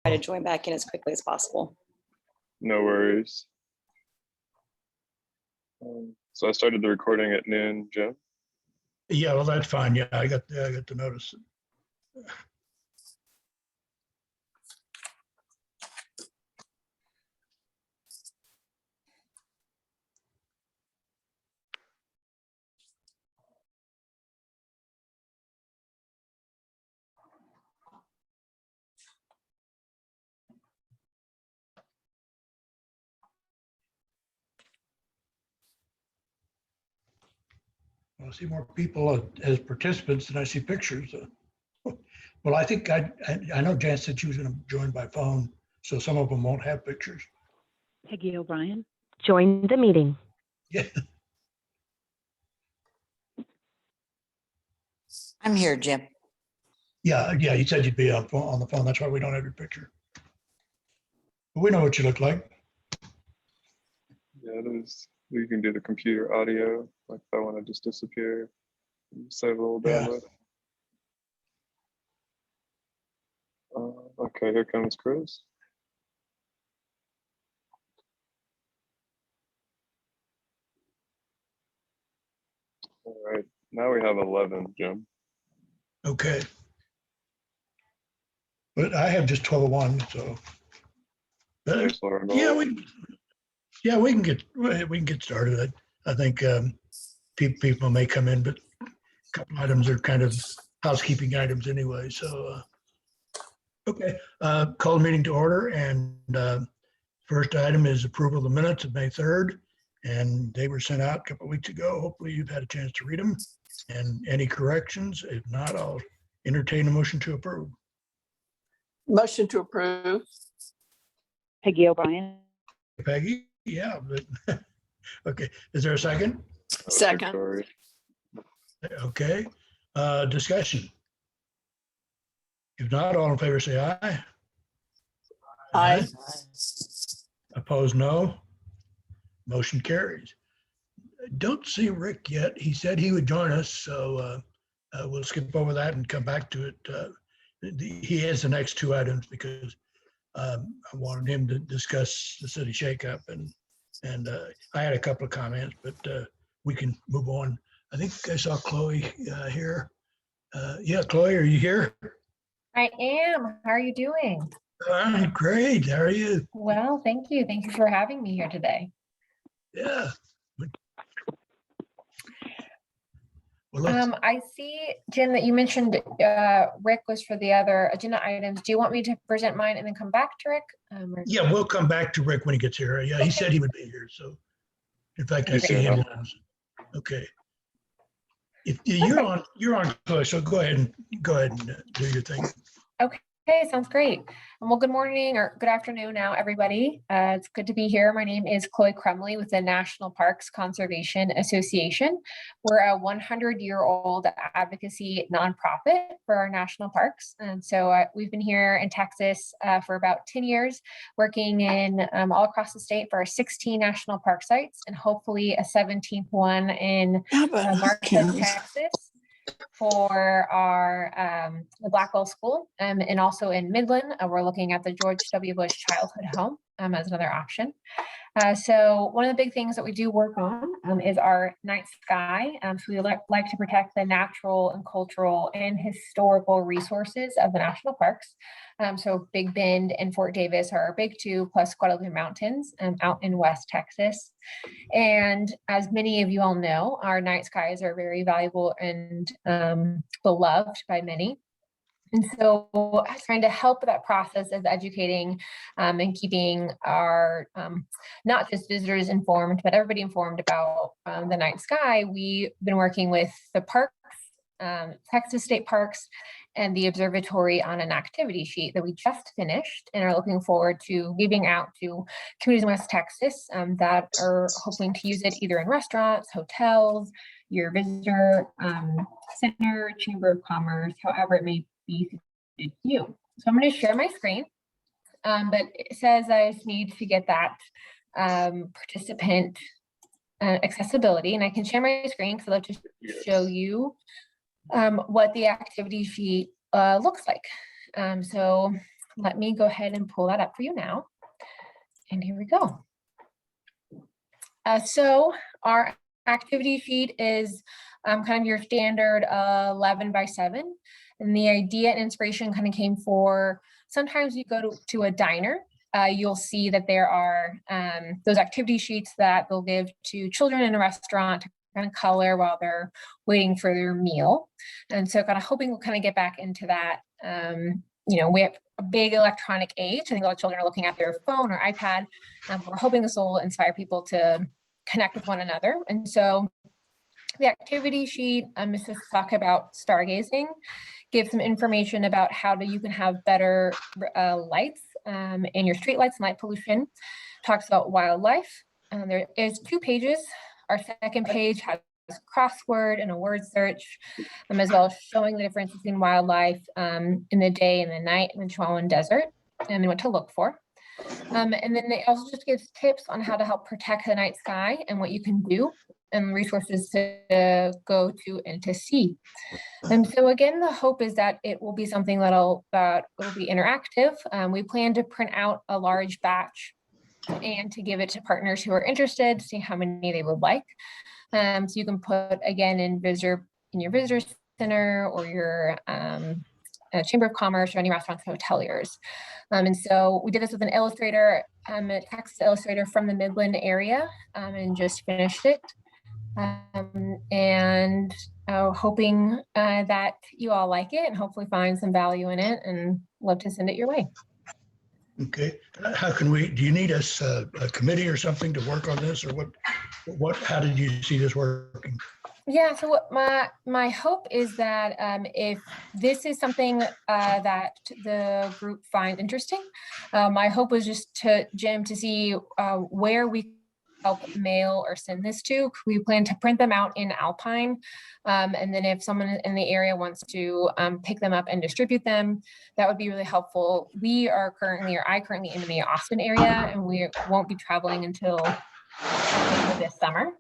to join back in as quickly as possible. No worries. So I started the recording at noon, Jim. Yeah, well, that's fine. Yeah, I got the notice. I see more people as participants than I see pictures. Well, I think I know Jan said she was going to join by phone, so some of them won't have pictures. Peggy O'Brien. Join the meeting. Yeah. I'm here, Jim. Yeah. You said you'd be on the phone. That's why we don't have your picture. But we know what you look like. Yeah, it is. We can do the computer audio, like if I want to just disappear, save a little Yeah. bandwidth. Okay, here comes Chris. All right, now we have 11, Jim. Okay. But I have just 12:01, so. Thanks, Laura. Yeah, we can get started. I think people may come in, but a couple items are kind of housekeeping items anyway. So, okay, call the meeting to order. And first item is approval of the minutes of May 3rd. And they were sent out a couple of weeks ago. Hopefully you've had a chance to read them. And any corrections? If not, I'll entertain a motion to approve. Motion to approve. Peggy O'Brien. Peggy? Yeah, but okay. Is there a second? Second. Victoria. Okay. Discussion. If not, all in favor say aye. Aye. Opposed, no. Motion carries. Don't see Rick yet. He said he would join us, so we'll skip over that and come back to it. He has the next two items because I wanted him to discuss the city shakeup, and I had a couple of comments, but we can move on. I think I saw Chloe here. Yeah, Chloe, are you here? I am. How are you doing? Great. How are you? Well, thank you. Thank you for having me here today. Yeah. Well, I see, Jim, that you mentioned Rick was for the other agenda items. Do you want me to present mine and then come back to Rick? yeah, we'll come back to Rick when he gets here. Yeah, he said he would be here. So, in fact, I see him. Okay. If you're on, Chloe, so go ahead and do your thing. Okay, sounds great. Well, good morning or good afternoon now, everybody. It's good to be here. My name is Chloe Crumley with the National Parks Conservation Association. We're a 100-year-old advocacy nonprofit for our national parks. And so we've been here in Texas for about 10 years, working in all across the state for our 16 national park sites and hopefully a 17th one in Marquez, Texas, for our the Blackwell School, and also in Midland, we're looking at the George W. Bush Childhood Home as another option. So one of the big things that we do work on is our night sky. So we like to protect the natural and cultural and historical resources of the national parks. So Big Bend and Fort Davis are our big two, plus Guadalupe Mountains out in West Texas. And as many of you all know, our night skies are very valuable and beloved by many. And so trying to help that process of educating and keeping our, not just visitors informed, but everybody informed about the night sky, we've been working with the parks, Texas State Parks, and the observatory on an activity sheet that we just finished and are looking forward to giving out to communities in West Texas that are hoping to use it either in restaurants, hotels, your visitor center, chamber of commerce, however it may be suited to you. So I'm going to share my screen, but it says I just need to get that participant accessibility, and I can share my screen because I'd love to show you what the activity sheet looks like. So let me go ahead and pull that up for you now. And here we go. So our activity sheet is kind of your standard 11 by 7. And the idea and inspiration kind of came for, sometimes you go to a diner, you'll see that there are those activity sheets that they'll give to children in a restaurant to kind of color while they're waiting for their meal. And so kind of hoping we'll kind of get back into that. You know, we have a big electronic age. I think a lot of children are looking at their phone or iPad. We're hoping this will inspire people to connect with one another. And so the activity sheet is to talk about stargazing, give some information about how you can have better lights in your street lights and light pollution, talks about wildlife. There is 2 pages. Our second page has a crossword and a word search, as well as showing the difference between wildlife in the day and the night in the Chihuahuan Desert and what to look for. And then it also just gives tips on how to help protect the night sky and what you can do and resources to go to and to see. And so again, the hope is that it will be something that will be interactive. We plan to print out a large batch and to give it to partners who are interested, to see how many they would like. So you can put again in your visitor center or your Chamber of Commerce or any restaurants and hoteliers. And so we did this with an illustrator, a Texas illustrator from the Midland area, and just finished it. And hoping that you all like it and hopefully find some value in it, and love to send it your way. Okay, how can we, do you need us a committee or something to work on this, or how did you see this working? Yeah, so what my hope is that if this is something that the group finds interesting, my hope was just Jim, to see where we help mail or send this to. We plan to print them out in Alpine. And then if someone in the area wants to pick them up and distribute them, that would be really helpful. I currently am in the Austin area, and we won't be traveling until later this summer.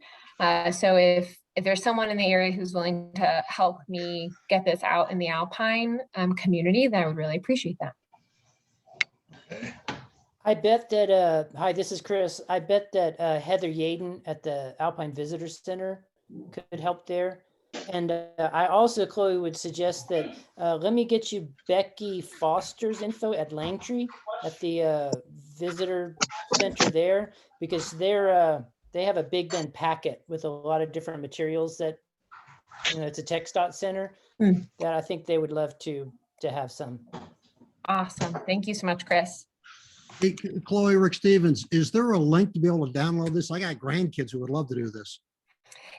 So if there's someone in the area who's willing to help me get this out in the Alpine community, then I would really appreciate that. Okay. I bet that, hi, this is Chris. I bet that Heather Yaden at the Alpine Visitor Center could help there. And I also, Chloe, would suggest that let me get you Becky Foster's info at Langtree at the visitor center there, because they have a Big Bend packet with a lot of different materials that, it's a TxDOT center that I think they would love to have some. Awesome. Thank you so much, Chris. Hey, Chloe, Rick Stevens, is there a link to be able to download this? I got grandkids who would love to do this.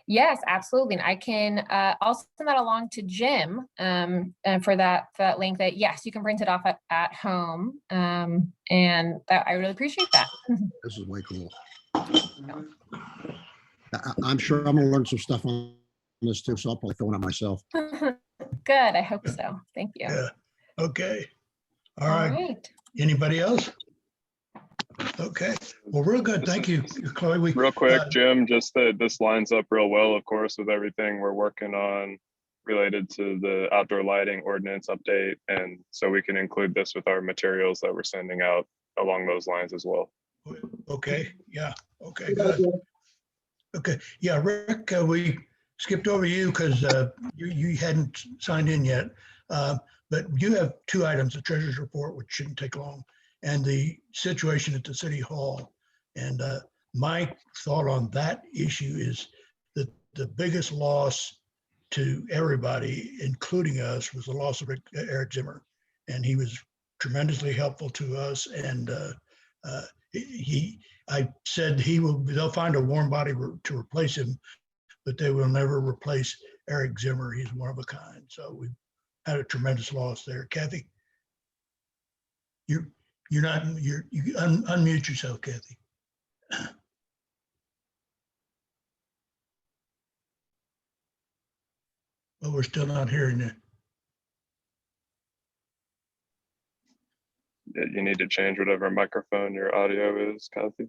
Yes, absolutely. And I can also send that along to Jim and for that link that, yes, you can print it off at home. And I really appreciate that. This is way cool. I'm sure I'm going to learn some stuff on this too, so I'll probably fill it out myself. Good. I hope so. Thank you. Yeah. Okay. All All right. right. Anybody else? Okay. Well, real good. Thank you, Chloe. Real quick, Jim, just that this lines up real well, of course, with everything we're working on related to the outdoor lighting ordinance update. And so we can include this with our materials that we're sending out along those lines as well. Okay. Yeah. Okay. Good. Okay. Yeah, Rick, we skipped over you because you hadn't signed in yet. But you have 2 items, the treasurer's report, which shouldn't take long, and the situation at the city hall. And my thought on that issue is that the biggest loss to everybody, including us, was the loss of Eric Zimmer. And he was tremendously helpful to us. And I said they'll find a warm body to replace him, but they will never replace Eric Zimmer. He's one of a kind. So we've had a tremendous loss there. Kathy, you unmute yourself, Kathy. Well, we're still not hearing you. You need to change whatever microphone your audio is, Kathy.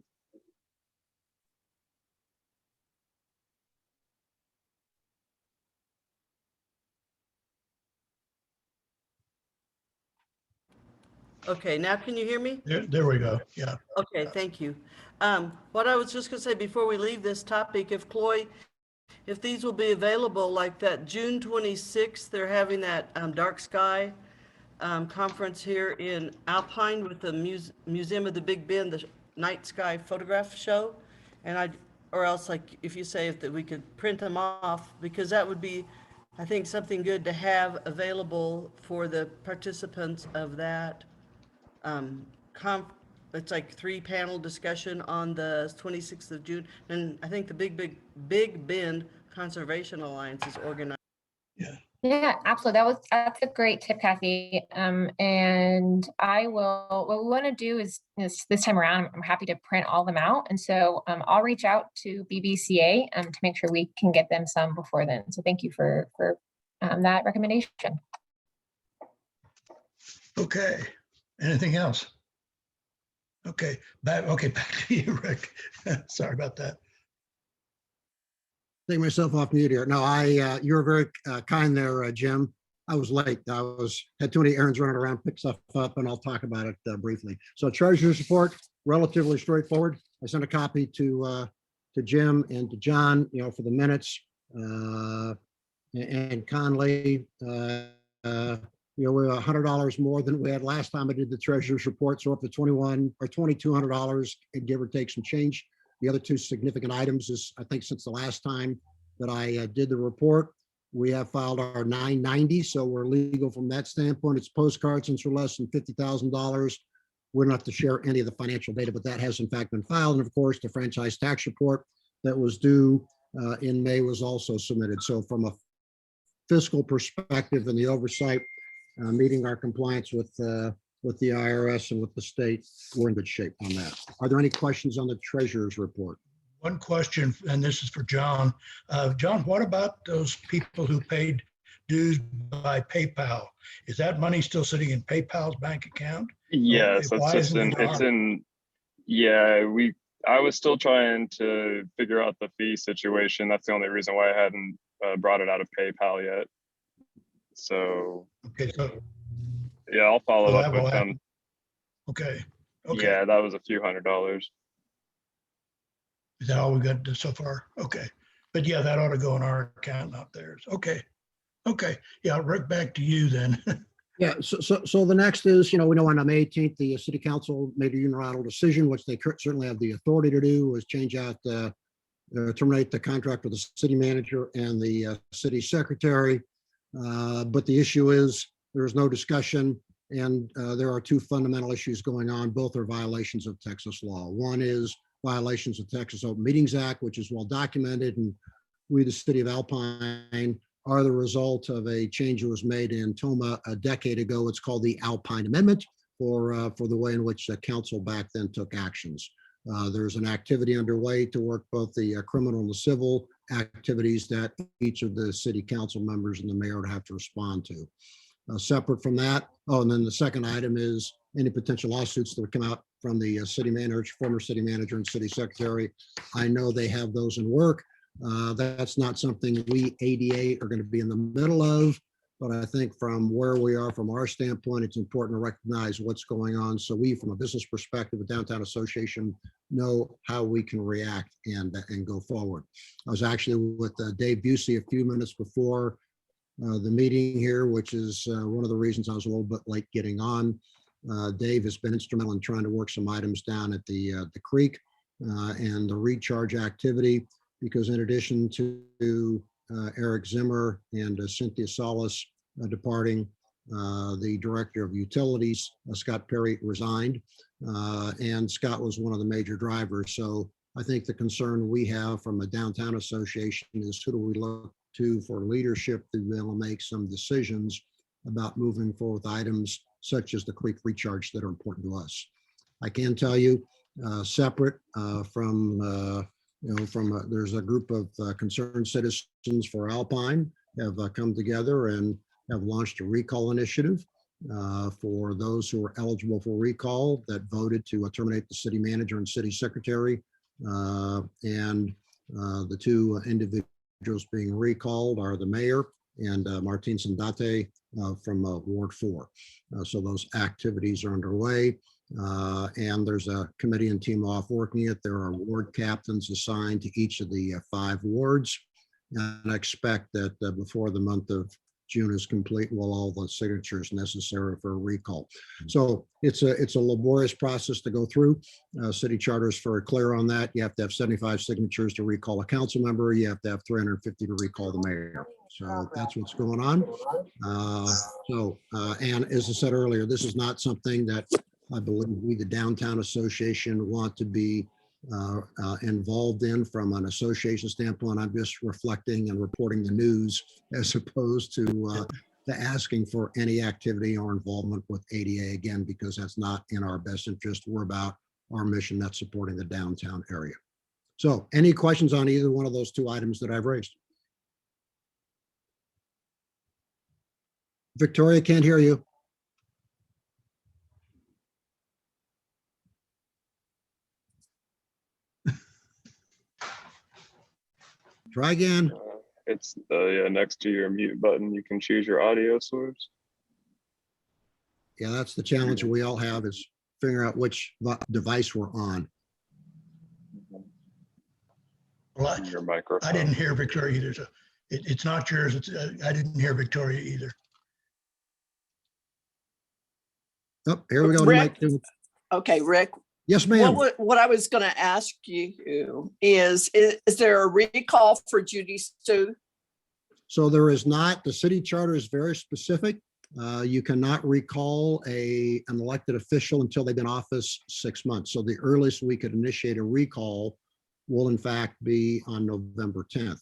Okay, now can you hear me? There we go. Yeah. Okay, thank you. What I was just gonna say before we leave this topic, if Chloe, if these will be available, like that June 26th, they're having that dark sky conference here in Alpine with the Museum of the Big Bend, the night sky photograph show. And or else like if you say that we could print them off, because that would be, I think, something good to have available for the participants of that um, comp, it's like 3-panel discussion on the 26th of June. And I think the Big Bend Conservation Alliance is organized. Yeah. Yeah, absolutely. That's a great tip, Kathy. And I will, what we want to do is this time around, I'm happy to print all them out. And so I'll reach out to BBCA to make sure we can get them some before then. So thank you for that recommendation. Okay. Anything else? Okay. Back to you, Rick. Sorry about that. Take myself off mute here. No, you were very kind there, Jim. I was late. Had too many errands running around, pick stuff up, and I'll talk about it briefly. So treasurer's report, relatively straightforward. I sent a copy to Jim and to John, for the minutes. And Conley, we're $100 more than we had last time I did the treasurer's report. So up to $2,100 or $2,200, and give or take some change. The other two significant items is, I think since the last time that I did the report, we have filed our 990. So we're legal from that standpoint. It's postcards since we're less than $50,000. We don't have to share any of the financial data, but that has in fact been filed. And of course, the franchise tax report that was due in May was also submitted. So from a fiscal perspective and the oversight, meeting our compliance with the IRS and with the state, we're in good shape on that. Are there any questions on the treasurer's report? One question, and this is for John. John, what about those people who paid dues by PayPal? Is that money still sitting in PayPal's bank account? Yes, Why it's isn't it on? yeah, I was still trying to figure out the fee situation. That's the only reason why I hadn't brought it out of PayPal yet. So Okay, so yeah, I'll follow that up will with them. happen. Okay. Okay. Yeah, that was a few $100s. Is that all we got so far? Okay. But yeah, that ought to go in our account, not theirs. Okay. Okay. Yeah, Rick, back to you then. Yeah, so the next is, we know on May 18th, the city council made a unilateral decision, which they certainly have the authority to do, was change out, terminate the contract with the city manager and the city secretary. But the issue is there's no discussion, and there are two fundamental issues going on. Both are violations of Texas law. One is violations of Texas Open Meetings Act, which is well documented, and we, the city of Alpine, are the result of a change that was made in Toma a decade ago. It's called the Alpine Amendment for the way in which the council back then took actions. There's an activity underway to work both the criminal and the civil activities that each of the city council members and the mayor would have to respond to. Separate from that, and then the second item is any potential lawsuits that would come out from the city manager, former city manager and city secretary. I know they have those in work. That's not something we ADA are going to be in the middle of, but I think from where we are, from our standpoint, it's important to recognize what's going on. So we, from a business perspective, the Downtown Association, know how we can react and go forward. I was actually with Dave Busey a few minutes before the meeting here, which is one of the reasons I was a little bit late getting on. Dave has been instrumental in trying to work some items down at the creek and the recharge activity, because in addition to Eric Zimmer and Cynthia Solis departing, the director of utilities, Scott Perry, resigned, and Scott was one of the major drivers. So I think the concern we have from a downtown association is who do we look to for leadership to be able to make some decisions about moving forward with items such as the creek recharge that are important to us. I can tell you, separate from there's a group of concerned citizens for Alpine have come together and have launched a recall initiative for those who are eligible for recall that voted to terminate the city manager and city secretary. And the two individuals being recalled are the mayor and Martin Sandate from Ward 4. So those activities are underway. And there's a committee and team off working it. There are ward captains assigned to each of the 5 wards. And I expect that before the month of June is complete, we'll all the signatures necessary for a recall. So it's a laborious process to go through. City charter is very clear on that. You have to have 75 signatures to recall a council member. You have to have 350 to recall the mayor. So that's what's going on. And as I said earlier, this is not something that I believe we, the Downtown Association, want to be involved in from an association standpoint. I'm just reflecting and reporting the news as opposed to asking for any activity or involvement with ADA again, because that's not in our best interest. We're about our mission, that's supporting the downtown area. So any questions on either one of those 2 items that I've raised? Victoria, can't hear you. Try again. It's yeah, next to your mute button. You can choose your audio source. Yeah, that's the challenge we all have, is figuring out which device we're on. Well, Your microphone. I didn't hear Victoria either. So it's not yours. I didn't hear Victoria either. Oh, here we go. Rick? Okay, Rick, Yes, ma'am. what I was going to ask you is there a recall for Judy Stu? So there is not. The city charter is very specific. You cannot recall an elected official until they've been in office 6 months. So the earliest we could initiate a recall will in fact be on November 10th.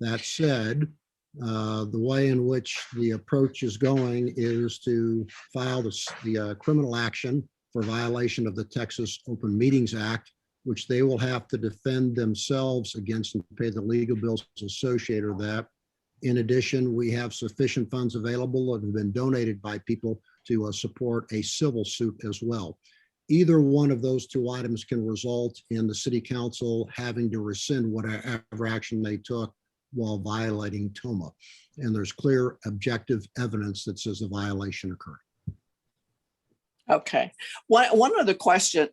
That said, the way in which the approach is going is to file the criminal action for violation of the Texas Open Meetings Act, which they will have to defend themselves against and pay the legal bills associated with that. In addition, we have sufficient funds available that have been donated by people to support a civil suit as well. Either one of those 2 items can result in the city council having to rescind whatever action they took while violating TOMA. And there's clear objective evidence that says a violation occurred. Okay. One other question.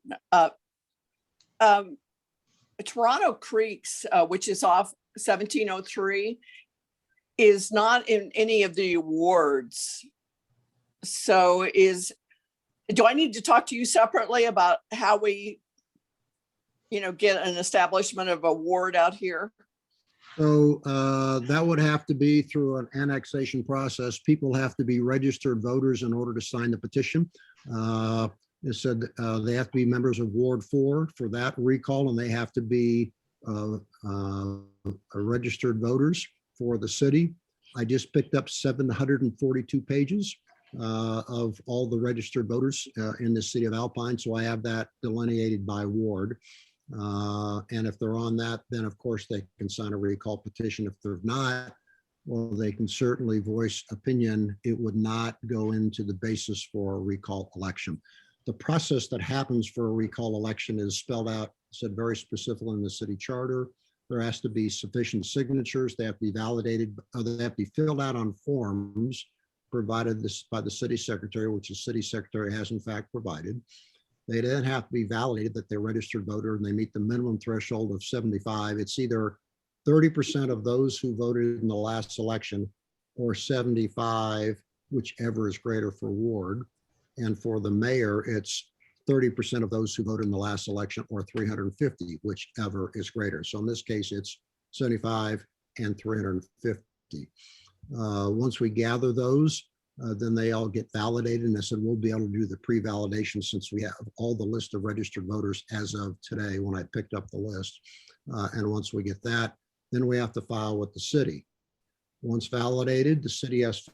Toronto Creeks, which is off 1703, is not in any of the awards. So do I need to talk to you separately about how we, get an establishment of a ward out here? So that would have to be through an annexation process. People have to be registered voters in order to sign the petition. It said they have to be members of Ward 4 for that recall, and they have to be registered voters for the city. I just picked up 742 pages of all the registered voters in the city of Alpine. So I have that delineated by ward. And if they're on that, then of course they can sign a recall petition. If they're not, well, they can certainly voice opinion. It would not go into the basis for a recall election. The process that happens for a recall election is spelled out, said very specifically in the city charter. There has to be sufficient signatures. They have to be validated. They have to be filled out on forms provided by the city secretary, which the city secretary has in fact provided. They then have to be validated that they're registered voter and they meet the minimum threshold of 75. It's either 30% of those who voted in the last election or 75, whichever is greater for ward. And for the mayor, it's 30% of those who voted in the last election or 350, whichever is greater. So in this case, it's 75 and 350. Once we gather those, then they all get validated. And I said, we'll be able to do the pre-validation since we have all the list of registered voters as of today when I picked up the list. And once we get that, then we have to file with the city. Once validated, the city has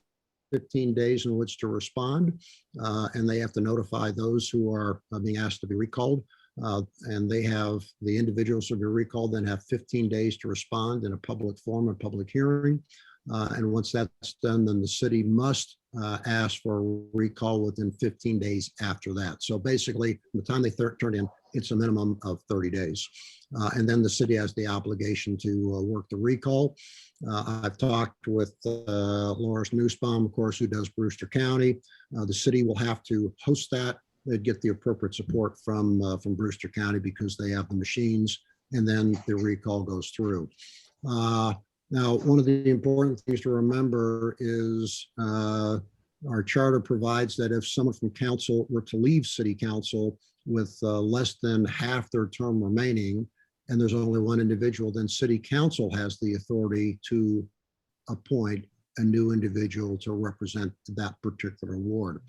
15 days in which to respond, and they have to notify those who are being asked to be recalled. And they have, the individuals who will be recalled then have 15 days to respond in a public forum, a public hearing. And once that's done, then the city must ask for a recall within 15 days after that. So basically, from the time they turn in, it's a minimum of 30 days. And then the city has the obligation to work the recall. I've talked with Loris Newsbaum, of course, who does Brewster County. The city will have to host that. They'd get the appropriate support from Brewster County because they have the machines, and then the recall goes through. Now, one of the important things to remember is our charter provides that if someone from council were to leave city council with less than half their term remaining, and there's only one individual, then city council has the authority to appoint a new individual to represent that particular ward.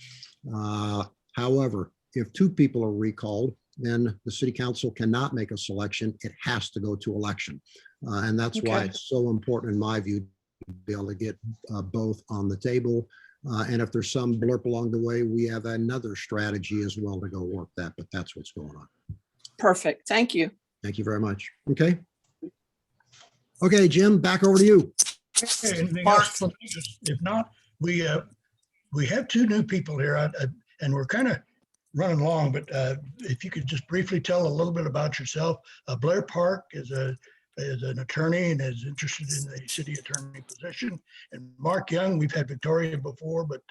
However, if two people are recalled, then the city council cannot make a selection. It has to go to election. And that's why Okay. it's so important, in my view, to be able to get both on the table. And if there's some blurb along the way, we have another strategy as well to go work that, but that's what's going on. Perfect. Thank you. Thank you very much. Okay. Okay, Jim, back over to you. Okay, anything Mark. else? If not, we have two new people here, and we're kind of running long, but if you could just briefly tell a little bit about yourself. Blair Park is an attorney and is interested in the city attorney position. And Mark Young, we've had Victoria before, but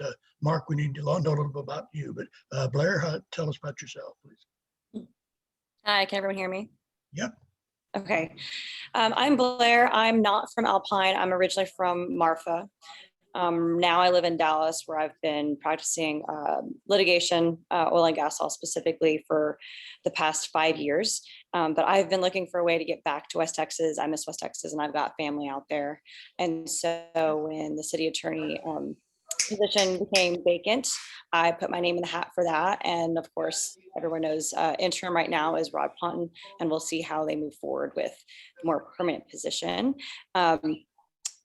Mark, we need to know a little bit about you. But Blair, tell us about yourself, please. Hi, can everyone hear me? Yep. Okay. I'm Blair. I'm not from Alpine. I'm originally from Marfa. Now I live in Dallas, where I've been practicing litigation, oil and gas law specifically, for the past 5 years. But I've been looking for a way to get back to West Texas. I miss West Texas, and I've got family out there. And so when the city attorney position became vacant, I put my name in the hat for that. And of course, everyone knows interim right now is Rod Ponton, and we'll see how they move forward with a more permanent position.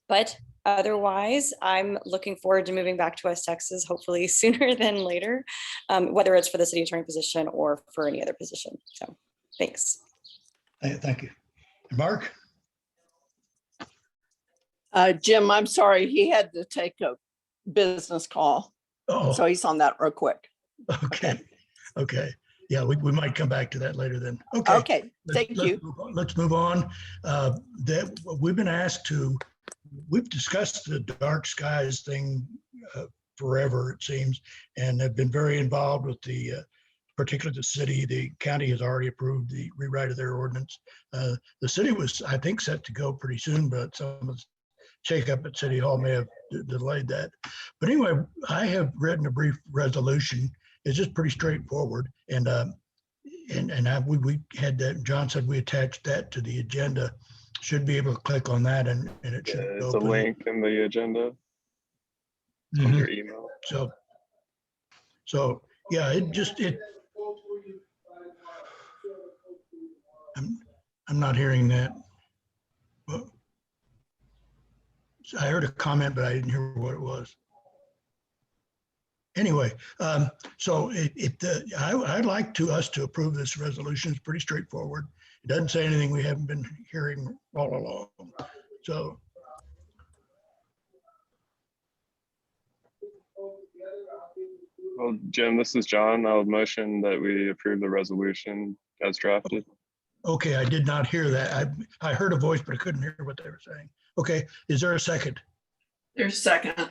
But otherwise, I'm looking forward to moving back to West Texas, hopefully sooner than later, whether it's for the city attorney position or for any other position. So thanks. Thank you. And Mark? Jim, I'm sorry. He had to take a business call. Oh, So he's on that real quick. okay. Okay. Yeah, we might come back to that later then. Okay. Okay, thank you. Let's move on. We've been asked to, we've discussed the dark skies thing forever, it seems, and have been very involved with particularly the city. The county has already approved the rewrite of their ordinance. The city was, I think, set to go pretty soon, but some of the shakeup at City Hall may have delayed that. But anyway, I have written a brief resolution. It's just pretty straightforward. And we had that, John said we attached that to the agenda. Should be able to click on that and it should It's a open. link in the agenda on Mhm. your email. So yeah, I'm not hearing that. Well, I heard a comment, but I didn't hear what it was. Anyway, so I'd like us to approve this resolution. It's pretty straightforward. It doesn't say anything we haven't been hearing all along. So. Well, Jim, this is John. I'll motion that we approve the resolution as drafted. Okay, I did not hear that. I heard a voice, but I couldn't hear what they were saying. Okay, is there a second? There's a second.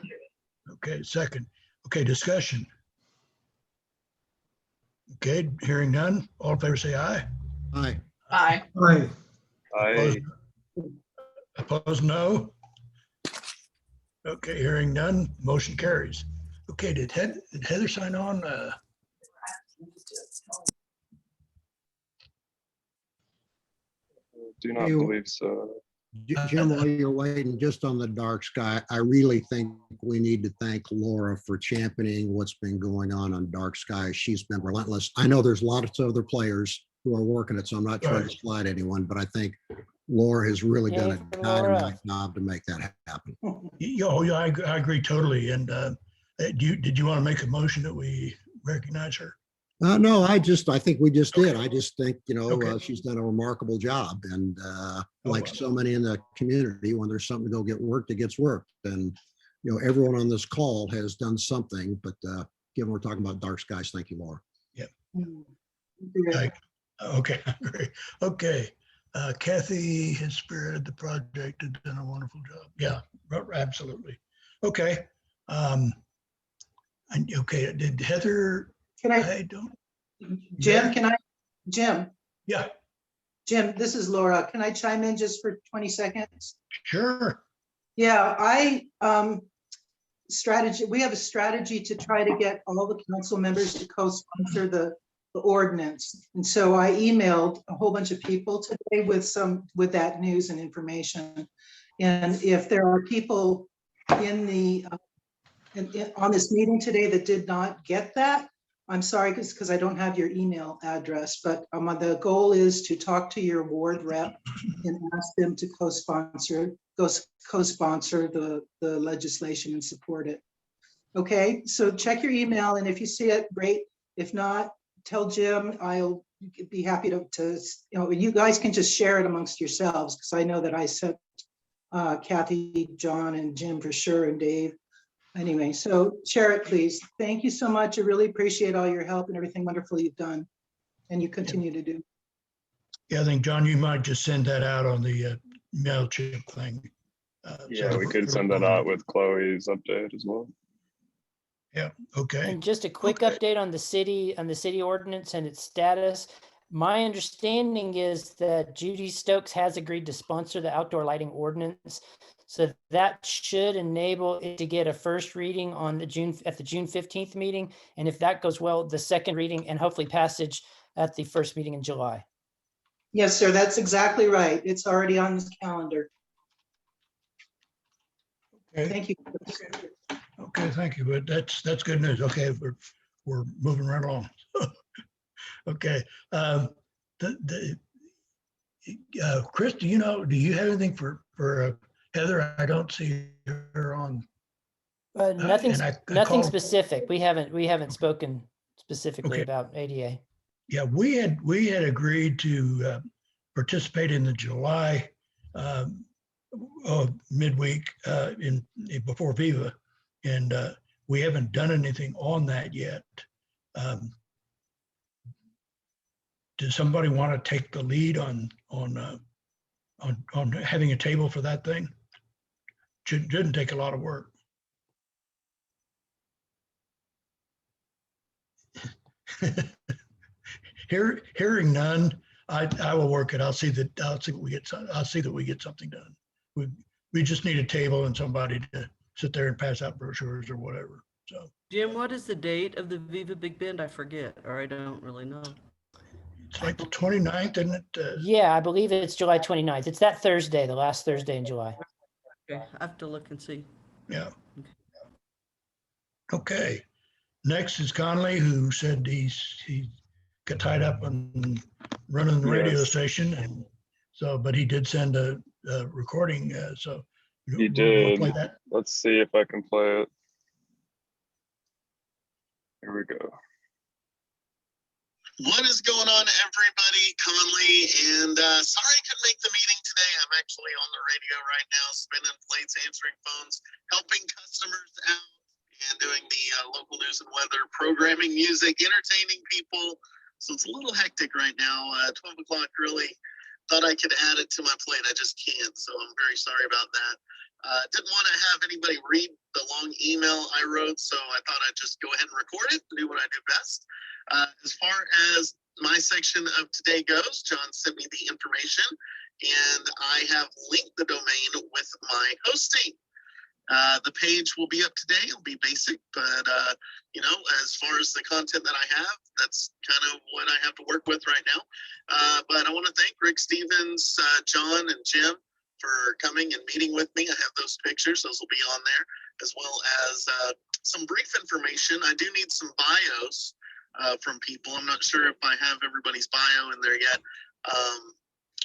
Okay, second. Okay, discussion. Okay, hearing none. All in favor say aye. Aye. Aye. I Opposed, no. Okay, hearing none, motion carries. Okay, did Heather sign on? do not You- believe so. Jim, while you're waiting, just on the dark sky, I really think we need to thank Laura for championing what's been going on dark sky. She's been relentless. I know there's lots of other players who are working it, so I'm not trying to Right. slide anyone, but I think Laura has really done Yay a for Laura. dynamite job to make that happen. Yeah, I agree totally. And did you want to make a motion that we recognize her? No, I think we just did. I just think, Okay. she's done a remarkable job and like well. so many in the community, when there's something to go get worked, it gets worked. And, everyone on this call has done something, but given we're talking about dark skies, thank you, Laura. I- Okay, great. Okay. Kathy has spearheaded the project and done a wonderful job. Yeah, absolutely. Okay. And okay, did Heather, Can I, I don't, Jim, Jim, yeah, this is Laura. Can I chime in just for 20 seconds? sure. Yeah, we have a strategy to try to get all the council members to co-sponsor the ordinance. And so I emailed a whole bunch of people today with that news and information. And if there are people on this meeting today that did not get that, I'm sorry, because I don't have your email address, but the goal is to talk to your ward rep and ask them to co-sponsor the legislation and support it. Okay, so check your email, and if you see it, great. If not, tell Jim. I'll be happy to you guys can just share it amongst yourselves, because I know that I sent Kathy, John, and Jim for sure, and Dave. Anyway, so share it, please. Thank you so much. I really appreciate all your help and everything wonderful you've done and you continue to do. Yeah, I think, John, you might just send that out on the MailChimp thing. Yeah, we could send that out with Chloe's update as well. Yeah, okay. And just a quick Okay. update on the city ordinance and its status. My understanding is that Judy Stokes has agreed to sponsor the outdoor lighting ordinance. So that should enable it to get a first reading at the June 15th meeting. And if that goes well, the second reading and hopefully passage at the first meeting in July. Yes, sir, that's exactly right. It's already on this calendar. Okay. Thank you. Okay, thank you. But that's good news. Okay, we're moving right along. Okay. Chris, do you have anything for Heather? I don't see her on. Nothing and I nothing called- specific. We haven't spoken specifically Okay. about ADA. Yeah, we had agreed to participate in the July midweek before Viva, and we haven't done anything on that yet. Does somebody want to take the lead on having a table for that thing? Shouldn't take a lot of work. Hearing none, I will work it. I'll see that we get something done. We just need a table and somebody to sit there and pass out brochures or whatever. So Jim, what is the date of the Viva Big Bend? I forget, or I don't really know. it's like the 29th, isn't it? Yeah, I believe it's July 29th. It's that Thursday, the last Thursday in July. Okay, I have to look and see. Yeah. Okay. Next is Conley, who said he got tied up on running the radio Yes. station, and so, but he did send a recording. So He we'll did. play that. Let's see if I can play it. Here we go. What is going on, everybody? Conley, and sorry I couldn't make the meeting today. I'm actually on the radio right now, spinning plates, answering phones, helping customers out, and doing the local news and weather, programming music, entertaining people. So it's a little hectic right now. 12 o'clock really thought I could add it to my plate. I just can't, so I'm very sorry about that. Didn't want to have anybody read the long email I wrote, so I thought I'd just go ahead and record it and do what I do best. As far as my section of today goes, John sent me the information, and I have linked the domain with my hosting. The page will be up today. It'll be basic, but as far as the content that I have, that's kind of what I have to work with right now. But I want to thank Rick Stevens, John, and Jim for coming and meeting with me. I have those pictures. Those will be on there, as well as some brief information. I do need some bios from people. I'm not sure if I have everybody's bio in there yet.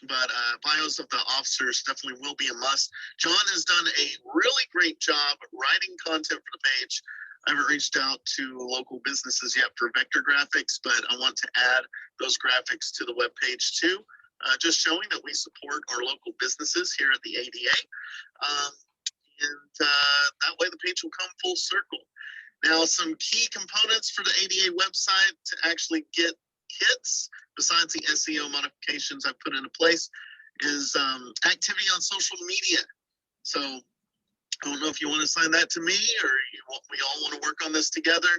But bios of the officers definitely will be a must. John has done a really great job writing content for the page. I haven't reached out to local businesses yet for vector graphics, but I want to add those graphics to the webpage too, just showing that we support our local businesses here at the ADA. That way the page will come full circle. Now, some key components for the ADA website to actually get hits, besides the SEO modifications I've put into place, is activity on social media. So I don't know if you want to assign that to me or we all want to work on this together,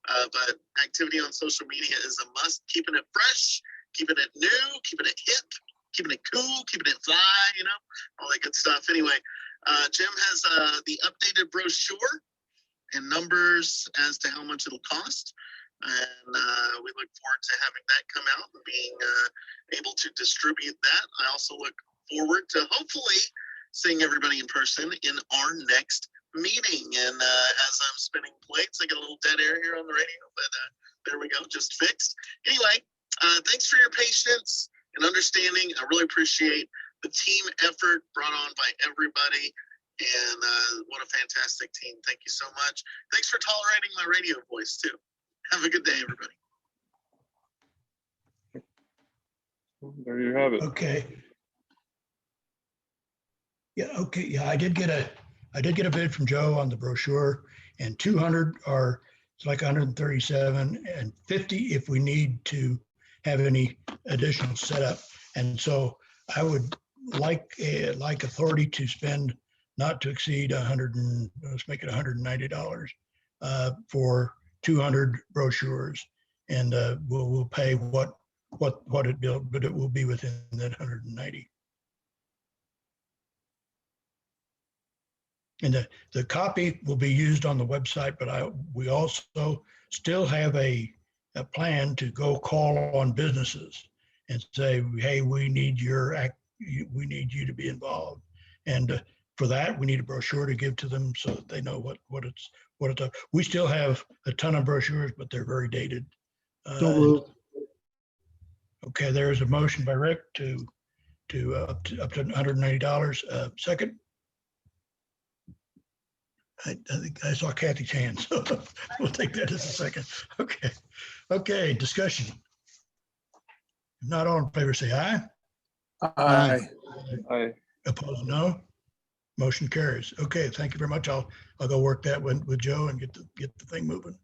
but activity on social media is a must. Keeping it fresh, keeping it new, keeping it hip, keeping it cool, keeping it fly, you know, all that good stuff. Anyway, Jim has the updated brochure and numbers as to how much it'll cost. And we look forward to having that come out and being able to distribute that. I also look forward to hopefully seeing everybody in person in our next meeting. And as I'm spinning plates, I got a little dead air here on the radio, but there we go, just fixed. Anyway, thanks for your patience and understanding. I really appreciate the team effort brought on by everybody. And what a fantastic team. Thank you so much. Thanks for tolerating my radio voice too. Have a good day, everybody. There you have it. Okay. Yeah, okay, yeah, I did get a bid from Joe on the brochure, and 200 are, it's like 137 and 50 if we need to have any additional setup. And so I would like authority to spend not to exceed let's make it $190 for 200 brochures, and we'll pay what it built, but it will be within that 190. And the copy will be used on the website, but we also still have a plan to go call on businesses and say, hey, we need you to be involved. And for that, we need a brochure to give to them so that they know what it's. We still have a ton of brochures, but they're very dated. Okay, there's a motion by Rick to up to $190. Second. I think I saw Kathy's hand, so we'll take that as a second. Okay, discussion. If not, all in favor, say aye. Aye. Aye. Opposed, no. Motion carries. Okay, thank you very much. I'll go work that with Joe and get the thing moving.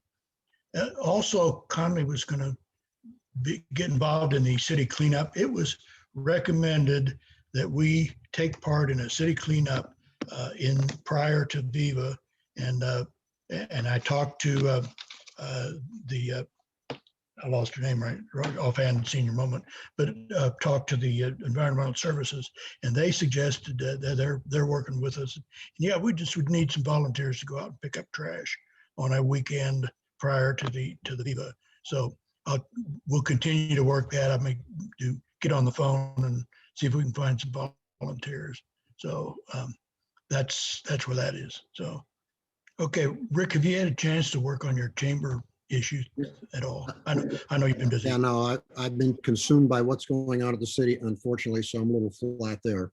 Also, Conley was going to get involved in the city cleanup. It was recommended that we take part in a city cleanup in prior to Viva, and I talked to I lost her name right offhand, senior moment, but talked to the environmental services, and they suggested that they're working with us. And yeah, we just would need some volunteers to go out and pick up trash on a weekend prior to the Viva. So we'll continue to work that. I may get on the phone and see if we can find some volunteers. So that's where that is. So, okay, Rick, have you had a chance to work on your chamber issues at all? I know you've been busy. Yeah, no, I've been consumed by what's going on at the city, unfortunately, so I'm a little flat there.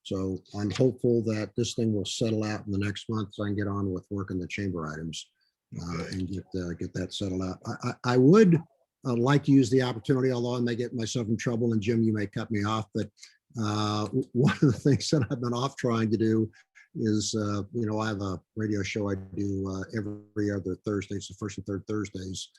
So I'm hopeful that this thing will settle out in the next month so I can get on with working the chamber items and get that settled out. I would like to use the opportunity, although I may get myself in trouble, and Jim, you may cut me off, but one of the things that I've been off trying to do is, I have a radio show I do every other Thursday. It's the first and third Thursdays,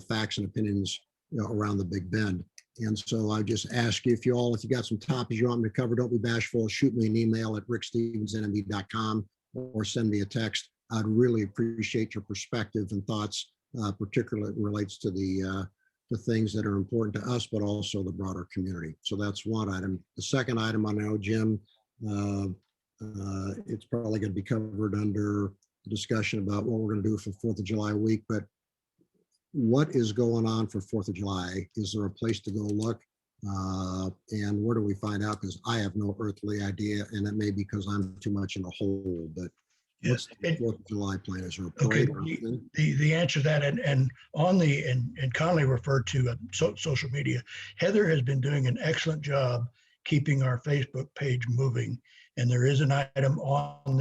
facts and opinions, around the Big Bend. And so I just ask you, if you got some topics you want me to cover, don't be bashful. Shoot me an email at rickstevensnme.com or send me a text. I'd really appreciate your perspective and thoughts, particularly relates to the things that are important to us, but also the broader community. So that's one item. The second item, I know, Jim, it's probably going to be covered under the discussion about what we're going to do for 4th of July week, but what is going on for 4th of July? Is there a place to go look? And where do we find out? Because I have no earthly idea, and it may be because I'm too much in a hole, but what's the 4th of July plan? Is there a parade or anything? The answer to that, and Conley referred to social media. Heather has been doing an excellent job keeping our Facebook page moving, and there is an item on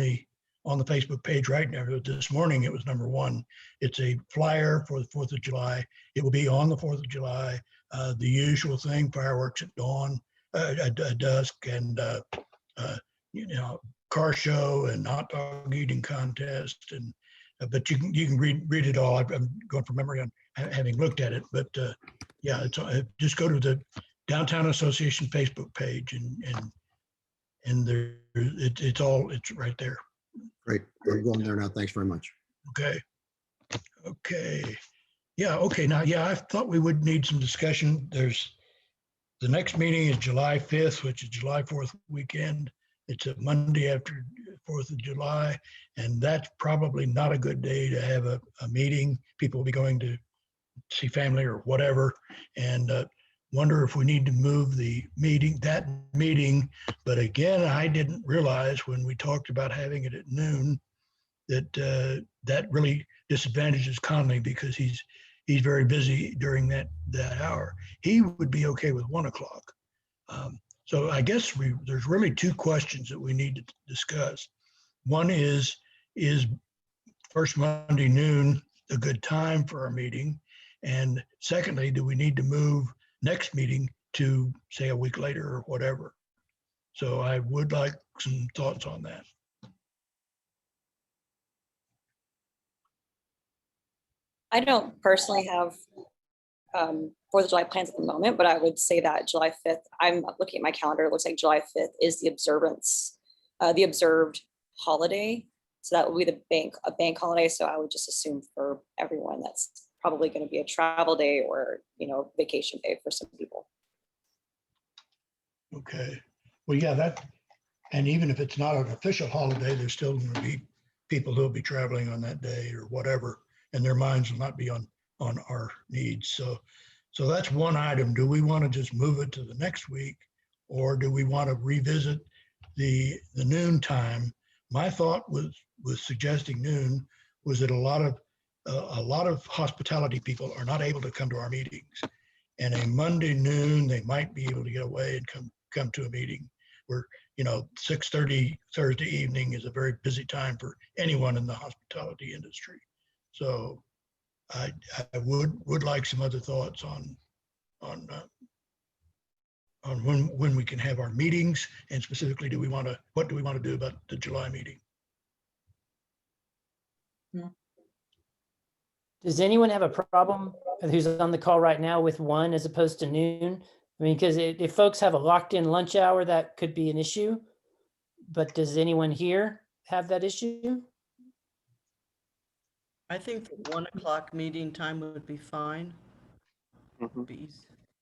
on the Facebook page right now. This morning, it was number one. It's a flyer for the 4th of July. It will be on the 4th of July. The usual thing, fireworks at dawn, at dusk, and car show and hot dog eating contest. And but you can read it all. I'm going from memory on having looked at it, but yeah, it's just go to the Downtown Association Facebook page and there it's right there. Great. I'm going there now. Thanks very much. Okay. Yeah. Okay. Now, yeah, I thought we would need some discussion. The next meeting is July 5th, which is July 4th weekend. It's a Monday after 4th of July, and that's probably not a good day to have a meeting. People will be going to see family or whatever, and wonder if we need to move that meeting. But again, I didn't realize when we talked about having it at noon that that really disadvantages Conley because he's very busy during that hour. He would be okay with 1 o'clock. So I guess there's really two questions that we need to discuss. One is first Monday noon a good time for our meeting? And secondly, do we need to move next meeting to say a week later or whatever? So I would like some thoughts on that. I don't personally have 4th of July plans at the moment, but I would say that July 5th, I'm looking at my calendar, it looks like July 5th is the observed holiday. So that will be a bank holiday. So I would just assume for everyone that's probably going to be a travel day or, vacation day for some people. Okay. Well, yeah, and even if it's not an official holiday, there's still going to be people who'll be traveling on that day or whatever, and their minds will not be on our needs. So that's one item. Do we want to just move it to the next week, or do we want to revisit the noon time? My thought was suggesting noon was that a lot of hospitality people are not able to come to our meetings, and a Monday noon they might be able to get away and come to a meeting where 6:30 Thursday evening is a very busy time for anyone in the hospitality industry. So I would like some other thoughts on when we can have our meetings, and specifically, what do we want to do about the July meeting? Does anyone have a problem who's on the call right now with 1 as opposed to noon? I mean, because if folks have a locked in lunch hour, that could be an issue. But does anyone here have that issue? I think the 1 o'clock meeting time would be fine.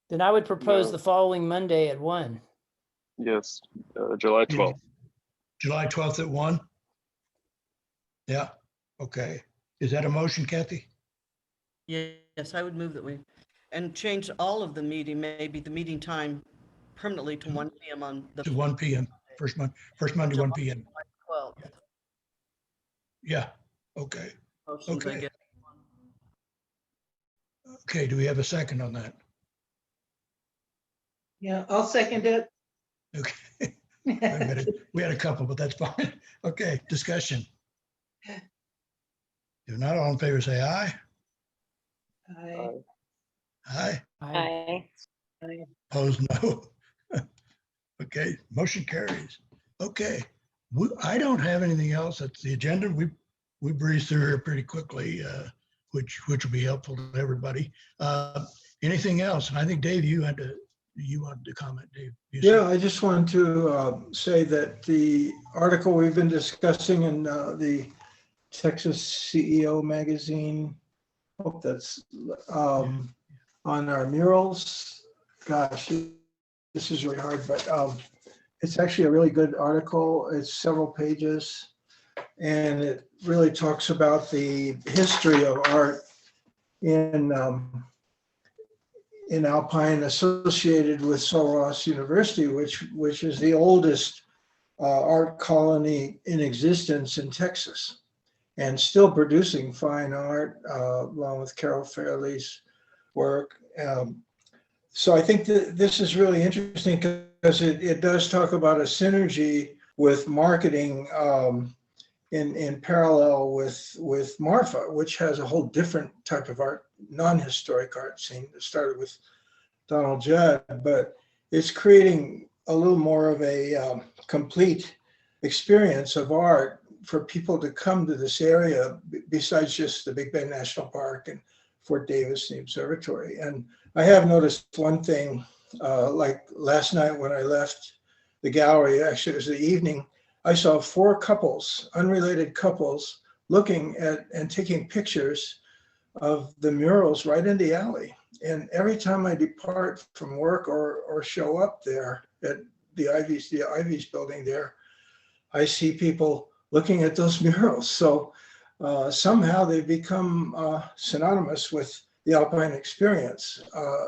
Then I would propose No. the following Monday at 1. Yes, July 12th. July 12th at 1? Yeah, okay. Is that a motion, Kathy? Yes, I would move that and change all of the meeting, maybe the meeting time permanently to 1 p.m. on the. To 1 p.m., first Monday, 1 p.m. 12th. Yeah, okay. Motions, I Okay. guess. Okay, do we have a second on that? Yeah, I'll second it. Okay. We had a couple, but that's fine. Okay, discussion. If not, all in favor, say aye. Aye. Aye. I, Opposed, no. Okay, motion carries. Okay, I don't have anything else. That's the agenda. We breezed through here pretty quickly, which will be helpful to everybody. Anything else? And I think Dave, you wanted to comment, Dave. Yeah, I just wanted to say that the article we've been discussing in the Texas CEO magazine, hope that's on our murals. Gosh, this is really hard, but it's actually a really good article. It's several pages, and it really talks about the history of art in Alpine, associated with Sul Ross University, which is the oldest art colony in existence in Texas, and still producing fine art along with Carol Fairley's work. So I think that this is really interesting because it does talk about a synergy with marketing in parallel with Marfa, which has a whole different type of art, non-historic art scene that started with Donald Judd, but it's creating a little more of a complete experience of art for people to come to this area besides just the Big Bend National Park and Fort Davis and the observatory. And I have noticed one thing, like last night when I left the gallery, actually it was the evening, I saw 4 couples, unrelated couples, looking at and taking pictures of the murals right in the alley. And every time I depart from work or show up there at the Ivy's building there, I see people looking at those murals. So somehow they've become synonymous with the Alpine experience,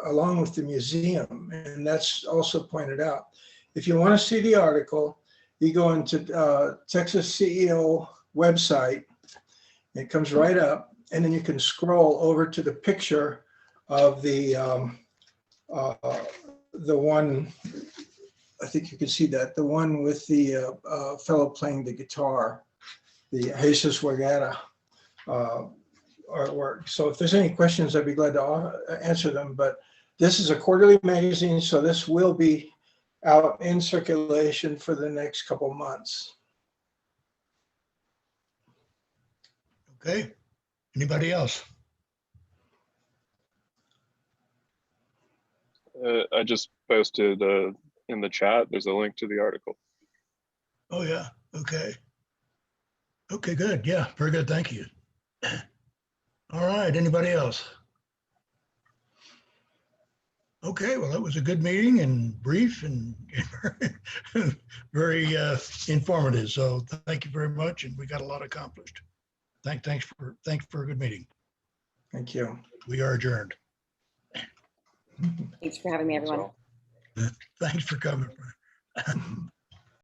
along with the museum. And that's also pointed out. If you want to see the article, you go into Texas CEO website, it comes right up, and then you can scroll over to the picture of the one, I think you can see that, the one with the fellow playing the guitar, the Jesus Vergara artwork. So if there's any questions, I'd be glad to answer them. But this is a quarterly magazine, so this will be out in circulation for the next couple months. Okay. Anybody else? I just posted in the chat, there's a link to the article. Oh, yeah. Okay. Okay, good. Yeah, very good. Thank you. All right. Anybody else? Okay, well, that was a good meeting and brief and very informative. So thank you very much. And we got a lot accomplished. Thanks for a good meeting. Thank you. We are adjourned. Thanks for having me, everyone. Thanks for coming.